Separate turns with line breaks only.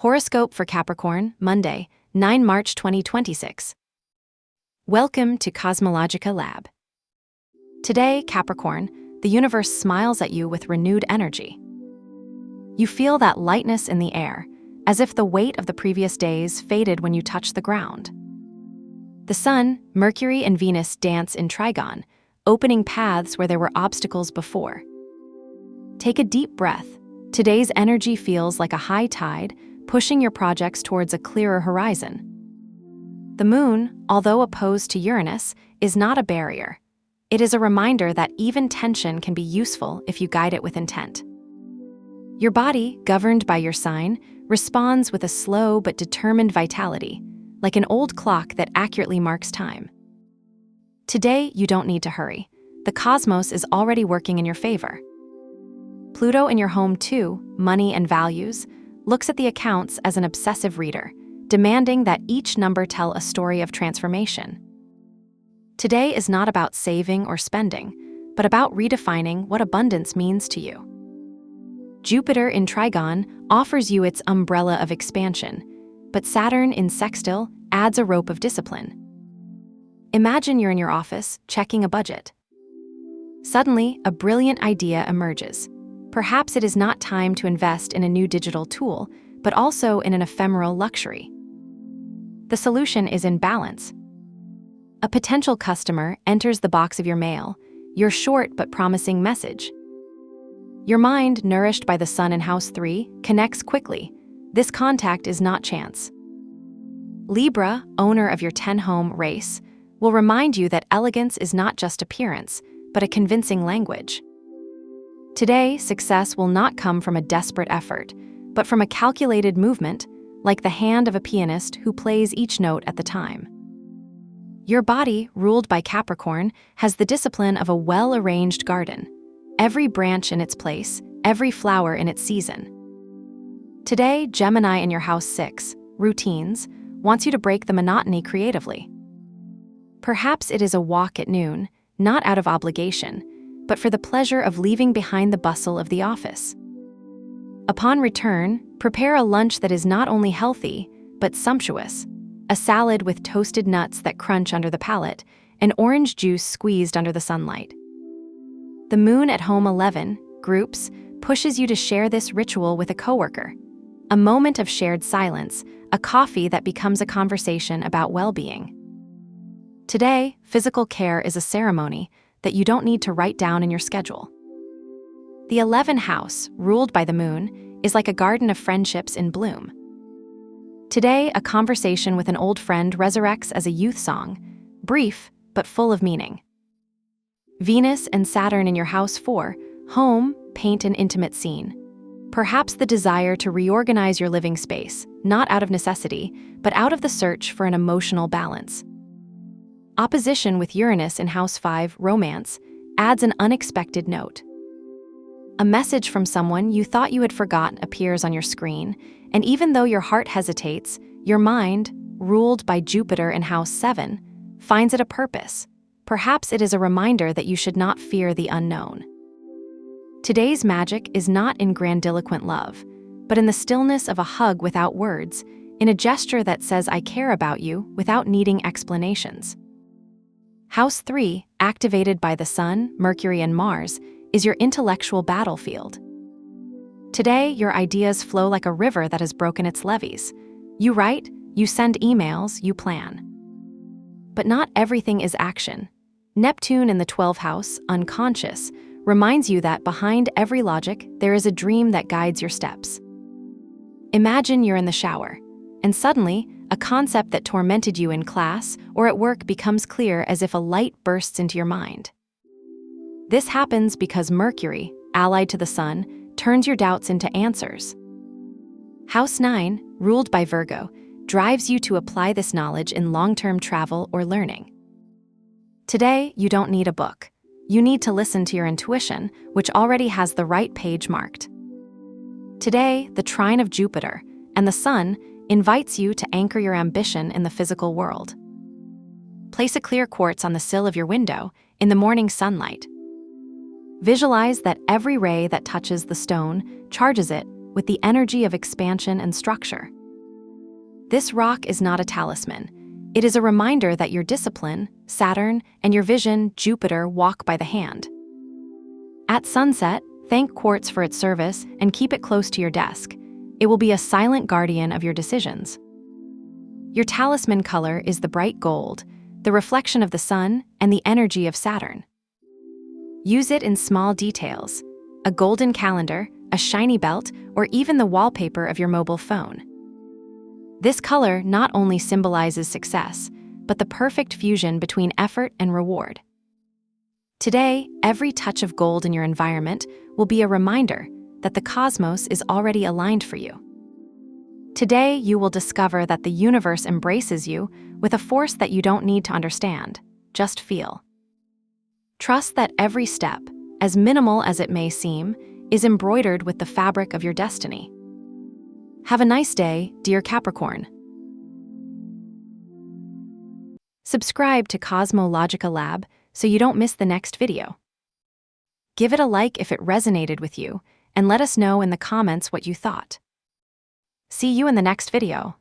Horoscope for Capricorn, Monday, 9 March 2026. Welcome to CosmologicaLab. Today, Capricorn, the universe smiles at you with renewed energy. You feel that lightness in the air, as if the weight of the previous days faded when you touch the ground. The Sun, Mercury, and Venus dance in trigon, opening paths where there were obstacles before. Take a deep breath. Today's energy feels like a high tide, pushing your projects towards a clearer horizon. The Moon, although opposed to Uranus, is not a barrier. It is a reminder that even tension can be useful if you guide it with intent. Your body, governed by your sign, responds with a slow but determined vitality, like an old clock that accurately marks time. Today, you don't need to hurry. The cosmos is already working in your favor. Pluto in your home too, money and values, looks at the accounts as an obsessive reader, demanding that each number tell a story of transformation. Today is not about saving or spending, but about redefining what abundance means to you. Jupiter in Trigon offers you its umbrella of expansion, but Saturn in Sextile adds a rope of discipline. Imagine you're in your office, checking a budget. Suddenly, a brilliant idea emerges. Perhaps it is not time to invest in a new digital tool, but also in an ephemeral luxury. The solution is in balance. A potential customer enters the box of your mail, your short but promising message. Your mind, nourished by the Sun in House 3, connects quickly. This contact is not chance. Libra, owner of your 10-home race, will remind you that elegance is not just appearance, but a convincing language. Today, success will not come from a desperate effort, but from a calculated movement, like the hand of a pianist who plays each note at the time. Your body, ruled by Capricorn, has the discipline of a well-arranged garden, every branch in its place, every flower in its season. Today, Gemini in your House 6, routines, wants you to break the monotony creatively. Perhaps it is a walk at noon, not out of obligation, but for the pleasure of leaving behind the bustle of the office. Upon return, prepare a lunch that is not only healthy, but sumptuous: a salad with toasted nuts that crunch under the palate, and orange juice squeezed under the sunlight. The Moon at home 11, groups, pushes you to share this ritual with a coworker. A moment of shared silence, a coffee that becomes a conversation about well-being. Today, physical care is a ceremony that you don't need to write down in your schedule. The 11th house, ruled by the Moon, is like a garden of friendships in bloom. Today, a conversation with an old friend resurrects as a youth song, brief but full of meaning. Venus and Saturn in your House 4, home, paint an intimate scene. Perhaps the desire to reorganize your living space, not out of necessity, but out of the search for an emotional balance. Opposition with Uranus in House 5, romance, adds an unexpected note. A message from someone you thought you had forgotten appears on your screen, and even though your heart hesitates, your mind, ruled by Jupiter in House 7, finds it a purpose. Perhaps it is a reminder that you should not fear the unknown. Today's magic is not in grandiloquent love, but in the stillness of a hug without words, in a gesture that says I care about you without needing explanations. House 3, activated by the Sun, Mercury, and Mars, is your intellectual battlefield. Today, your ideas flow like a river that has broken its levees. You write, you send emails, you plan. But not everything is action. Neptune in the 12th house, unconscious, reminds you that behind every logic, there is a dream that guides your steps. Imagine you're in the shower, and suddenly, a concept that tormented you in class or at work becomes clear as if a light bursts into your mind. This happens because Mercury, allied to the Sun, turns your doubts into answers. House 9, ruled by Virgo, drives you to apply this knowledge in long-term travel or learning. Today, you don't need a book. You need to listen to your intuition, which already has the right page marked. Today, the trine of Jupiter and the Sun invites you to anchor your ambition in the physical world. Place a clear quartz on the sill of your window in the morning sunlight. Visualize that every ray that touches the stone charges it with the energy of expansion and structure. This rock is not a talisman. It is a reminder that your discipline, Saturn, and your vision, Jupiter, walk by the hand. At sunset, thank quartz for its service and keep it close to your desk. It will be a silent guardian of your decisions. Your talisman color is the bright gold, the reflection of the sun and the energy of Saturn. Use it in small details: a golden calendar, a shiny belt, or even the wallpaper of your mobile phone. This color not only symbolizes success, but the perfect fusion between effort and reward. Today, every touch of gold in your environment will be a reminder that the cosmos is already aligned for you. Today, you will discover that the universe embraces you with a force that you don't need to understand, just feel. Trust that every step, as minimal as it may seem, is embroidered with the fabric of your destiny. Have a nice day, dear Capricorn. Subscribe to CosmologicaLab so you don't miss the next video. Give it a like if it resonated with you, and let us know in the comments what you thought. See you in the next video.